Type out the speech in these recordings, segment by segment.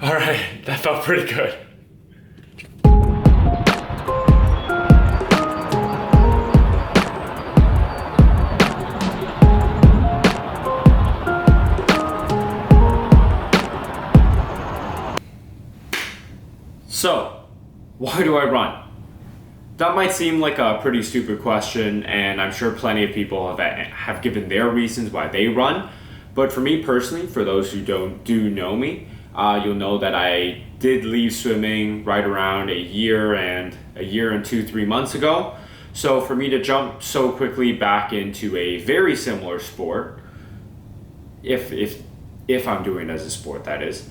All right, that felt pretty good. So, why do I run? That might seem like a pretty stupid question, and I'm sure plenty of people have given their reasons why they run. But for me personally, for those who do know me, you'll know that I did leave swimming right around a year and 3 months ago. So for me to jump so quickly back into a very similar sport, if I'm doing it as a sport, that is,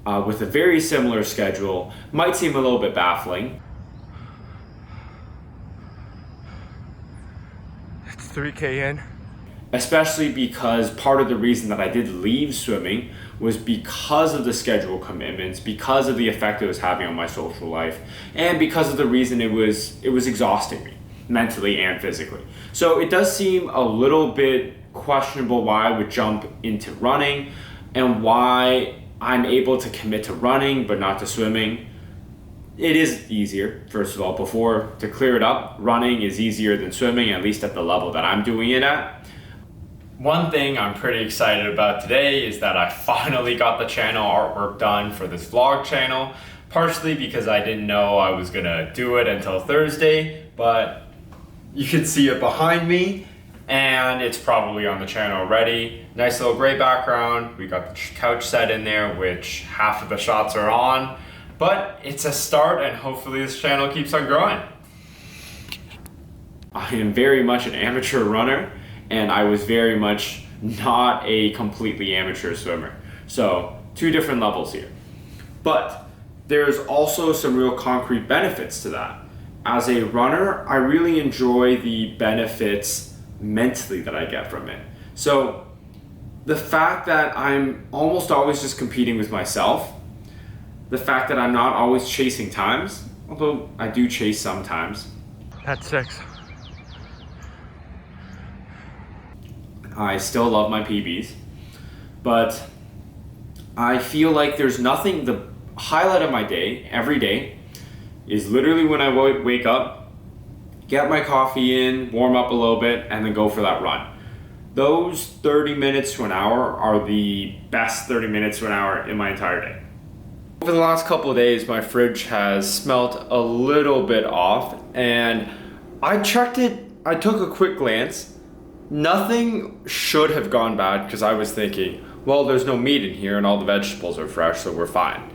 with a very similar schedule, might seem a little bit baffling. It's 3K in. Especially because part of the reason that I did leave swimming was because of the schedule commitments, because of the effect it was having on my social life, and because of the reason it was exhausting me mentally and physically. So it does seem a little bit questionable why I would jump into running and why I'm able to commit to running but not to swimming. It is easier, first of all, to clear it up, running is easier than swimming, at least at the level that I'm doing it at. One thing I'm pretty excited about today is that I finally got the channel artwork done for this vlog channel, partially because I didn't know I was gonna do it until Thursday, but you can see it behind me and it's probably on the channel already. Nice little gray background. We got the couch set in there, which half of the shots are on, but it's a start and hopefully this channel keeps on growing. I am very much an amateur runner, and I was very much not a completely amateur swimmer. So, two different levels here. But there's also some real concrete benefits to that. As a runner, I really enjoy the benefits mentally that I get from it. So, the fact that I'm almost always just competing with myself, the fact that I'm not always chasing times, although I do chase sometimes. That's 6. I still love my PBs, but I feel like there's nothing, the highlight of my day, every day, is literally when I wake up, get my coffee in, warm up a little bit, and then go for that run. Those 30 minutes to an hour are the best 30 minutes to an hour in my entire day. Over the last couple of days, my fridge has smelt a little bit off, and I checked it, I took a quick glance. Nothing should have gone bad because I was thinking, well, there's no meat in here and all the vegetables are fresh, so we're fine.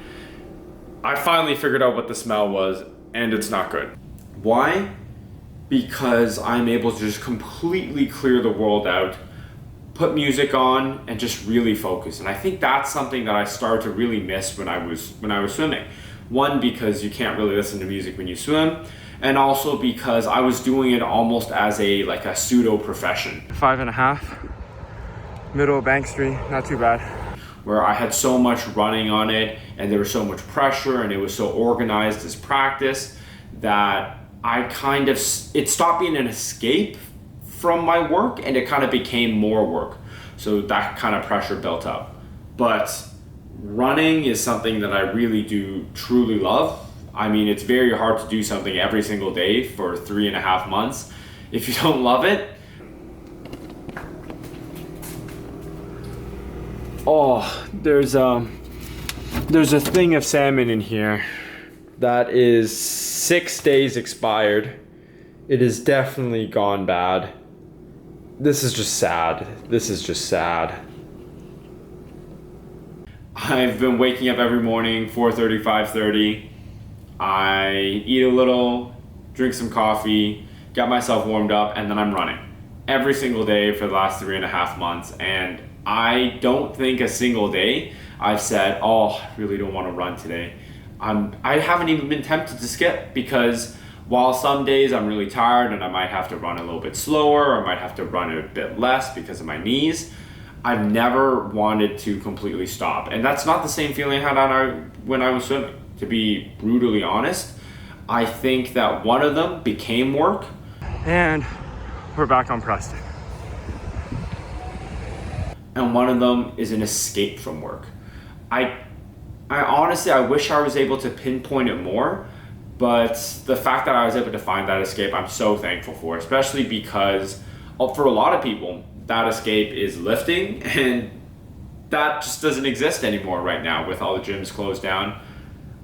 I finally figured out what the smell was, and it's not good. Why? Because I'm able to just completely clear the world out, put music on, and just really focus. And I think that's something that I started to really miss when I was swimming. One, because you can't really listen to music when you swim, and also because I was doing it almost as a pseudo profession. 5.5, middle of Bank Street, not too bad. Where I had so much running on it and there was so much pressure and it was so organized as practice that it stopped being an escape from my work and it kind of became more work. So that kind of pressure built up. But running is something that I really do truly love. I mean, it's very hard to do something every single day for 3.5 months if you don't love it. Oh, there's a thing of salmon in here that is 6 days expired. It is definitely gone bad. This is just sad. I've been waking up every morning, 4:30, 5:30. I eat a little, drink some coffee, get myself warmed up, and then I'm running every single day for the last 3.5 months. And I don't think a single day I've said, oh, I really don't want to run today. I haven't even been tempted to skip, because while some days I'm really tired and I might have to run a little bit slower or I might have to run a bit less because of my knees, I've never wanted to completely stop. And that's not the same feeling I had when I was swimming. To be brutally honest, I think that one of them became work. And we're back on Preston. And one of them is an escape from work. I I wish I was able to pinpoint it more, but the fact that I was able to find that escape, I'm so thankful for, especially because for a lot of people, that escape is lifting, and that just doesn't exist anymore right now with all the gyms closed down.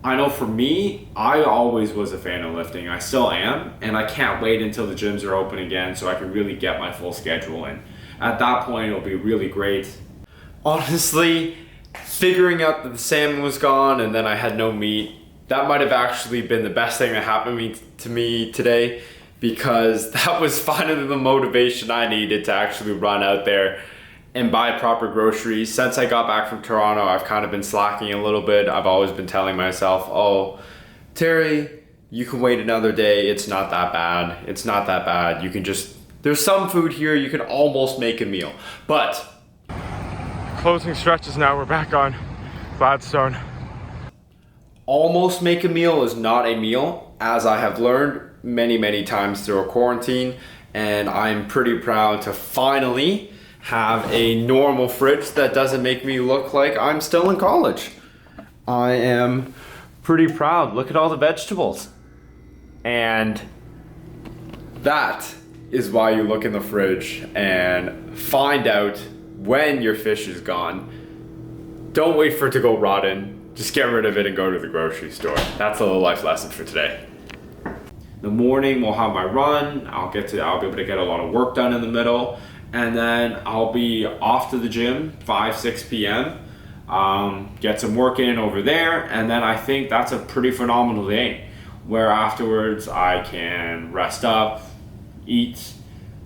I know for me, I always was a fan of lifting. I still am, and I can't wait until the gyms are open again so I can really get my full schedule in. At that point, it'll be really great. Honestly, figuring out that the salmon was gone and then I had no meat, that might have actually been the best thing that happened to me today, because that was finally the motivation I needed to actually run out there and buy proper groceries. Since I got back from Toronto, I've kind of been slacking a little bit. I've always been telling myself, oh, Terry, you can wait another day. It's not that bad. It's not that bad. You can just, there's some food here. You can almost make a meal. But Closing stretches now, we're back on Gladstone. almost make a meal is not a meal, as I have learned many times through a quarantine. And I'm pretty proud to finally have a normal fridge that doesn't make me look like I'm still in college. I am pretty proud. Look at all the vegetables. And that is why you look in the fridge and find out when your fish is gone. Don't wait for it to go rotten. Just get rid of it and go to the grocery store. That's a little life lesson for today. In the morning, we'll have my run. I'll be able to get a lot of work done in the middle. And then I'll be off to the gym 5-6 p.m. Get some work in over there, and then I think that's a pretty phenomenal day, where afterwards I can rest up, eat,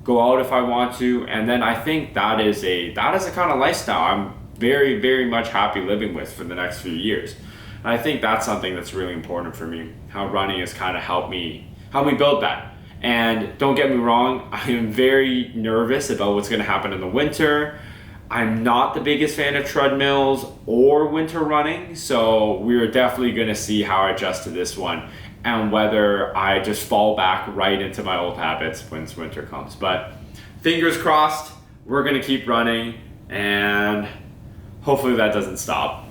go out if I want to, and then I think that is a kind of lifestyle I'm very much happy living with for the next few years. And I think that's something that's really important for me, how running has kind of helped me build that. And don't get me wrong, I am very nervous about what's going to happen in the winter. I'm not the biggest fan of treadmills or winter running, so we're definitely going to see how I adjust to this one and whether I just fall back right into my old habits when winter comes. But fingers crossed, we're going to keep running, and hopefully that doesn't stop.